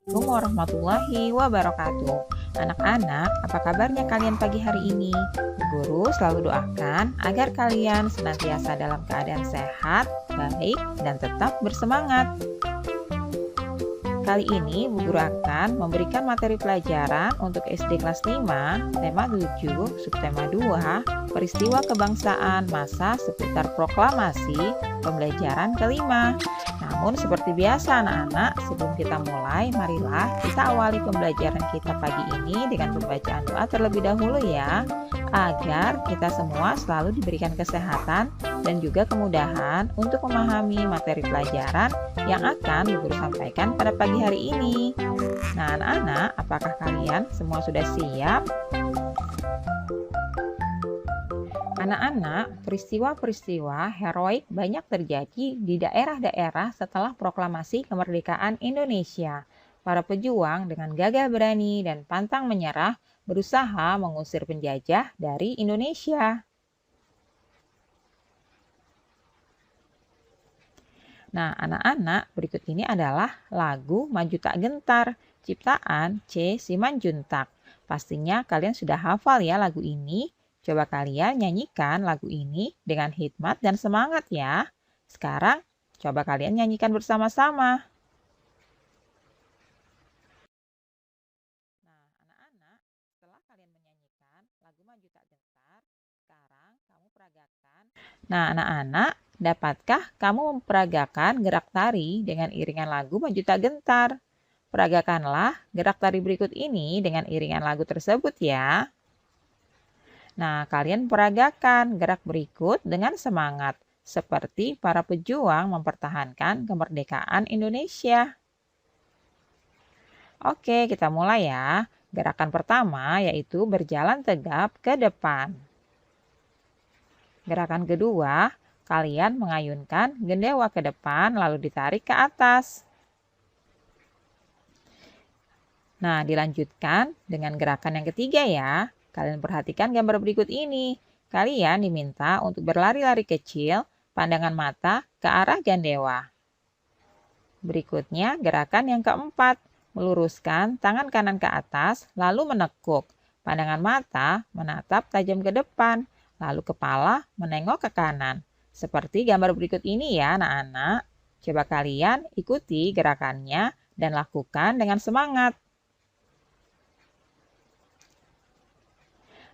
Assalamualaikum warahmatullahi wabarakatuh. Anak-anak, apa kabarnya kalian pagi hari ini? Guru selalu doakan agar kalian senantiasa dalam keadaan sehat, baik, dan tetap bersemangat. Kali ini Bu Guru akan memberikan materi pelajaran untuk SD kelas 5, tema 7, subtema 2, peristiwa kebangsaan masa seputar proklamasi, pembelajaran kelima. Namun seperti biasa anak-anak, sebelum kita mulai, marilah kita awali pembelajaran kita pagi ini dengan pembacaan doa terlebih dahulu ya, agar kita semua selalu diberikan kesehatan dan juga kemudahan untuk memahami materi pelajaran yang akan Bu Guru sampaikan pada pagi hari ini. Nah anak-anak, apakah kalian semua sudah siap? Anak-anak, peristiwa-peristiwa heroik banyak terjadi di daerah-daerah setelah proklamasi kemerdekaan Indonesia. Para pejuang dengan gagah berani dan pantang menyerah berusaha mengusir penjajah dari Indonesia. Nah, anak-anak, berikut ini adalah lagu Maju Tak Gentar, ciptaan C. Simanjuntak. Pastinya kalian sudah hafal ya lagu ini. Coba kalian nyanyikan lagu ini dengan hikmat dan semangat ya. Sekarang, coba kalian nyanyikan bersama-sama. Nah, anak-anak, setelah kalian menyanyikan lagu Maju Tak Gentar, sekarang kamu peragakan. Nah, anak-anak, dapatkah kamu memperagakan gerak tari dengan iringan lagu Maju Tak Gentar? Peragakanlah gerak tari berikut ini dengan iringan lagu tersebut ya. Nah, kalian peragakan gerak berikut dengan semangat, seperti para pejuang mempertahankan kemerdekaan Indonesia. Oke, kita mulai ya. Gerakan pertama yaitu berjalan tegap ke depan. Gerakan kedua, kalian mengayunkan gendewa ke depan lalu ditarik ke atas. Nah, dilanjutkan dengan gerakan yang ketiga ya. Kalian perhatikan gambar berikut ini. Kalian diminta untuk berlari-lari kecil, pandangan mata ke arah gandewa. Berikutnya, gerakan yang keempat. Meluruskan tangan kanan ke atas, lalu menekuk. Pandangan mata menatap tajam ke depan, lalu kepala menengok ke kanan. Seperti gambar berikut ini ya anak-anak. Coba kalian ikuti gerakannya dan lakukan dengan semangat.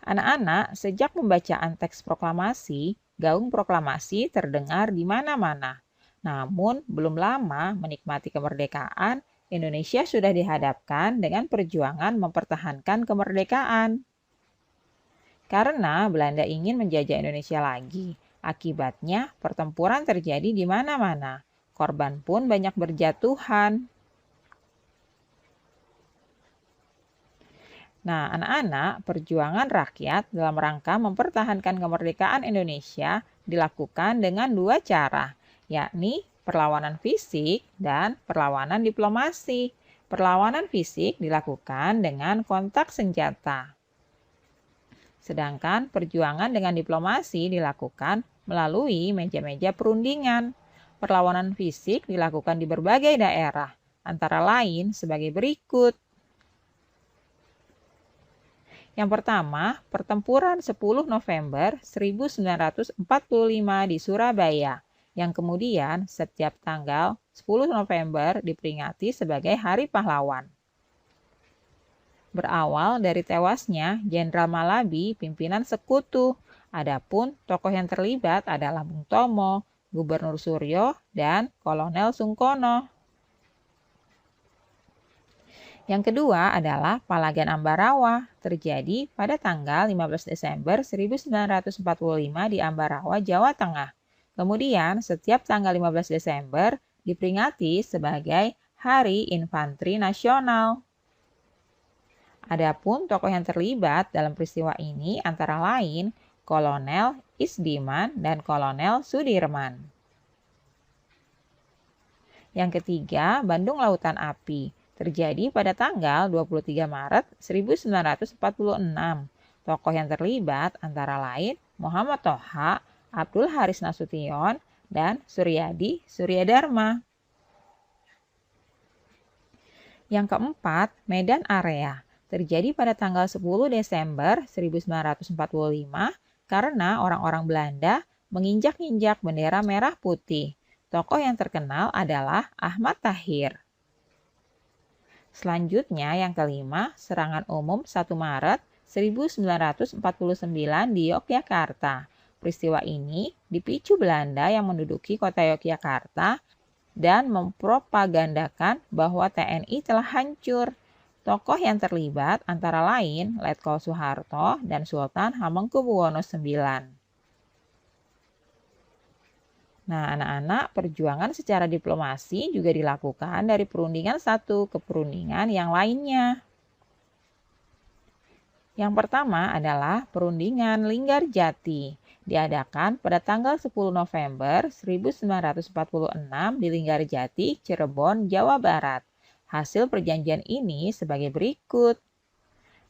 Anak-anak, sejak pembacaan teks proklamasi, gaung proklamasi terdengar di mana-mana. Namun, belum lama menikmati kemerdekaan, Indonesia sudah dihadapkan dengan perjuangan mempertahankan kemerdekaan. Karena Belanda ingin menjajah Indonesia lagi, akibatnya pertempuran terjadi di mana-mana. Korban pun banyak berjatuhan. Nah, anak-anak, perjuangan rakyat dalam rangka mempertahankan kemerdekaan Indonesia dilakukan dengan dua cara, yakni perlawanan fisik dan perlawanan diplomasi. Perlawanan fisik dilakukan dengan kontak senjata. Sedangkan perjuangan dengan diplomasi dilakukan melalui meja-meja perundingan. Perlawanan fisik dilakukan di berbagai daerah, antara lain sebagai berikut. Yang pertama, pertempuran 10 November 1945 di Surabaya, yang kemudian setiap tanggal 10 November diperingati sebagai Hari Pahlawan. Berawal dari tewasnya Jenderal Malabi, pimpinan sekutu. Adapun tokoh yang terlibat adalah Bung Tomo, Gubernur Suryo, dan Kolonel Sungkono. Yang kedua adalah Palagan Ambarawa, terjadi pada tanggal 15 Desember 1945 di Ambarawa, Jawa Tengah. Kemudian, setiap tanggal 15 Desember diperingati sebagai Hari Infanteri Nasional. Adapun tokoh yang terlibat dalam peristiwa ini antara lain Kolonel Isdiman dan Kolonel Sudirman. Yang ketiga, Bandung Lautan Api, terjadi pada tanggal 23 Maret 1946. Tokoh yang terlibat antara lain Muhammad Toha, Abdul Haris Nasution, dan Suryadi Suryadharma. Yang keempat, Medan Area. Terjadi pada tanggal 10 Desember 1945 karena orang-orang Belanda menginjak-injak bendera merah putih. Tokoh yang terkenal adalah Ahmad Tahir. Selanjutnya yang kelima, serangan umum 1 Maret 1949 di Yogyakarta. Peristiwa ini dipicu Belanda yang menduduki kota Yogyakarta dan mempropagandakan bahwa TNI telah hancur. Tokoh yang terlibat antara lain Letkol Soeharto dan Sultan Hamengkubuwono IX. Nah, anak-anak, perjuangan secara diplomasi juga dilakukan dari perundingan satu ke perundingan yang lainnya. Yang pertama adalah perundingan Linggarjati. Diadakan pada tanggal 10 November 1946 di Linggarjati, Cirebon, Jawa Barat. Hasil perjanjian ini sebagai berikut.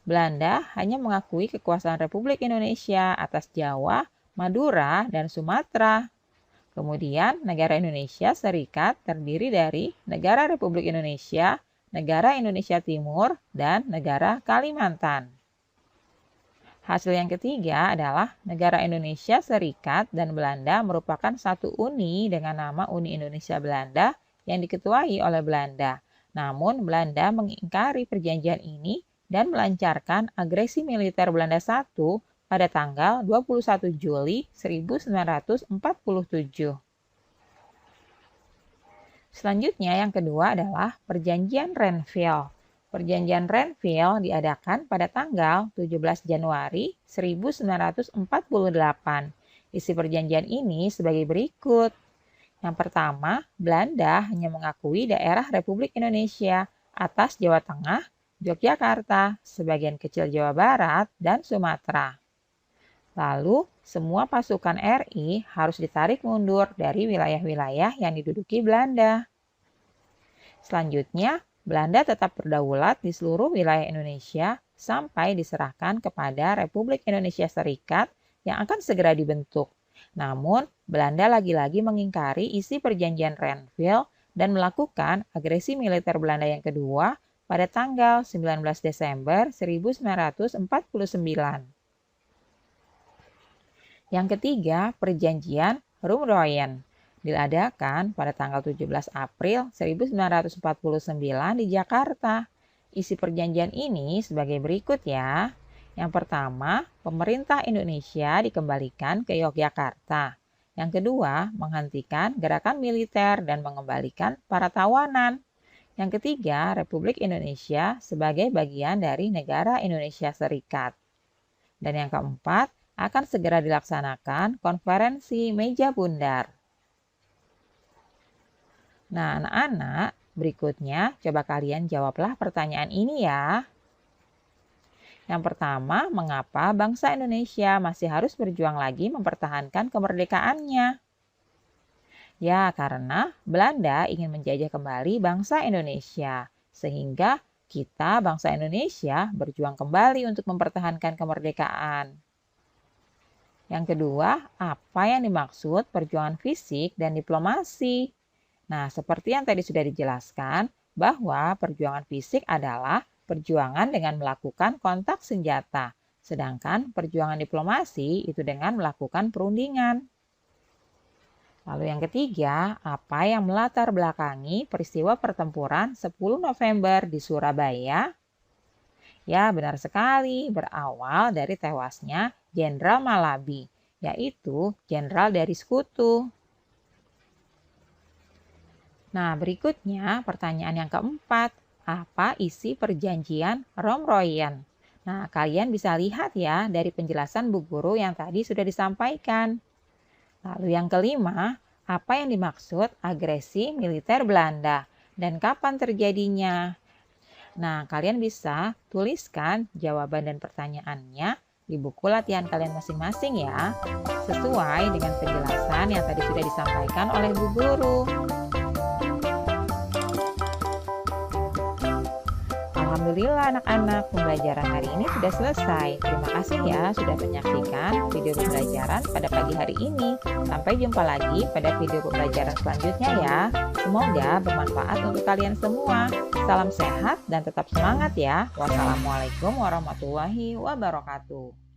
Belanda hanya mengakui kekuasaan Republik Indonesia atas Jawa, Madura, dan Sumatera. Kemudian, negara Indonesia Serikat terdiri dari Negara Republik Indonesia, Negara Indonesia Timur, dan Negara Kalimantan. Hasil yang ketiga adalah negara Indonesia Serikat dan Belanda merupakan satu uni dengan nama Uni Indonesia Belanda yang diketuai oleh Belanda. Namun, Belanda mengingkari perjanjian ini dan melancarkan agresi militer Belanda I pada tanggal 21 Juli 1947. Selanjutnya yang kedua adalah Perjanjian Renville. Perjanjian Renville diadakan pada tanggal 17 Januari 1948. Isi perjanjian ini sebagai berikut. Yang pertama, Belanda hanya mengakui daerah Republik Indonesia atas Jawa Tengah, Yogyakarta, sebagian kecil Jawa Barat, dan Sumatera. Lalu, semua pasukan RI harus ditarik mundur dari wilayah-wilayah yang diduduki Belanda. Selanjutnya, Belanda tetap berdaulat di seluruh wilayah Indonesia sampai diserahkan kepada Republik Indonesia Serikat yang akan segera dibentuk. Namun, Belanda lagi-lagi mengingkari isi perjanjian Renville dan melakukan agresi militer Belanda yang kedua pada tanggal 19 Desember 1949. Yang ketiga, Perjanjian Rumroyen diadakan pada tanggal 17 April 1949 di Jakarta. Isi perjanjian ini sebagai berikut ya. Yang pertama, pemerintah Indonesia dikembalikan ke Yogyakarta. Yang kedua, menghentikan gerakan militer dan mengembalikan para tawanan. Yang ketiga, Republik Indonesia sebagai bagian dari negara Indonesia Serikat. Dan yang keempat, akan segera dilaksanakan konferensi meja bundar. Nah, anak-anak, berikutnya coba kalian jawablah pertanyaan ini ya. Yang pertama, mengapa bangsa Indonesia masih harus berjuang lagi mempertahankan kemerdekaannya? Ya, karena Belanda ingin menjajah kembali bangsa Indonesia, sehingga kita, bangsa Indonesia, berjuang kembali untuk mempertahankan kemerdekaan. Yang kedua, apa yang dimaksud perjuangan fisik dan diplomasi? Nah, seperti yang tadi sudah dijelaskan, bahwa perjuangan fisik adalah perjuangan dengan melakukan kontak senjata, sedangkan perjuangan diplomasi itu dengan melakukan perundingan. Lalu yang ketiga, apa yang melatar belakangi peristiwa pertempuran 10 November di Surabaya? Ya, benar sekali, berawal dari tewasnya Jenderal Malabi, yaitu jenderal dari Sekutu. Nah, berikutnya pertanyaan yang keempat. Apa isi perjanjian Romroyen? Nah, kalian bisa lihat ya dari penjelasan Bu Guru yang tadi sudah disampaikan. Lalu yang kelima, apa yang dimaksud agresi militer Belanda dan kapan terjadinya? Nah, kalian bisa tuliskan jawaban dan pertanyaannya di buku latihan kalian masing-masing ya, sesuai dengan penjelasan yang tadi sudah disampaikan oleh Bu Guru. Alhamdulillah anak-anak, pembelajaran hari ini sudah selesai. Terima kasih ya sudah menyaksikan video pembelajaran pada pagi hari ini. Sampai jumpa lagi pada video pembelajaran selanjutnya ya. Semoga bermanfaat untuk kalian semua. Salam sehat dan tetap semangat ya. Wassalamualaikum warahmatullahi wabarakatuh.